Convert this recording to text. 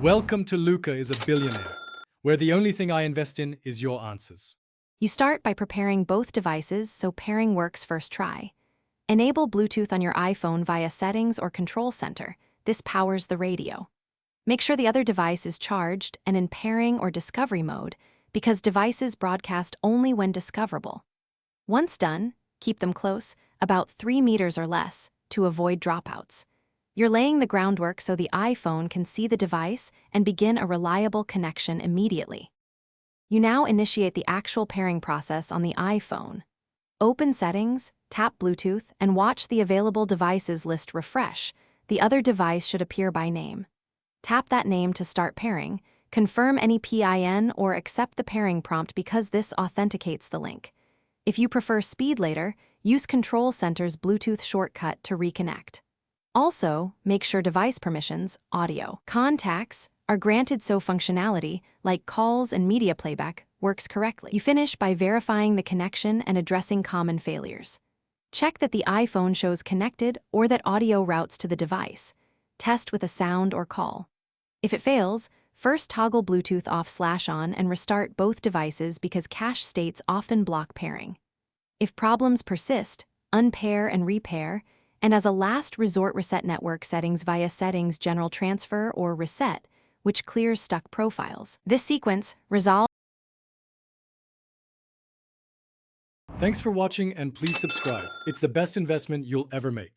Welcome to Luca is a Billionaire, where the only thing I invest in is your answers. You start by preparing both devices so pairing works first try. Enable Bluetooth on your iPhone via Settings or Control Center. This powers the radio. Make sure the other device is charged and in pairing or discovery mode, because devices broadcast only when discoverable. Once done, keep them close, about 3 meters or less, to avoid dropouts. You're laying the groundwork so the iPhone can see the device and begin a reliable connection immediately. You now initiate the actual pairing process on the iPhone. Open Settings, tap Bluetooth, and watch the available devices list refresh. The other device should appear by name. Tap that name to start pairing, confirm any PIN, or accept the pairing prompt because this authenticates the link. If you prefer speed later, use Control Center's Bluetooth shortcut to reconnect. Also, make sure device permissions, audio, contacts, are granted so functionality, like calls and media playback, works correctly. You finish by verifying the connection and addressing common failures. Check that the iPhone shows connected or that audio routes to the device. Test with a sound or call. If it fails, first toggle Bluetooth off/on and restart both devices because cache states often block pairing. If problems persist, unpair and repair, and as a last resort reset network settings via Settings General Transfer or Reset, which clears stuck profiles. This sequence resolves. Thanks for watching and please subscribe. It's the best investment you'll ever make.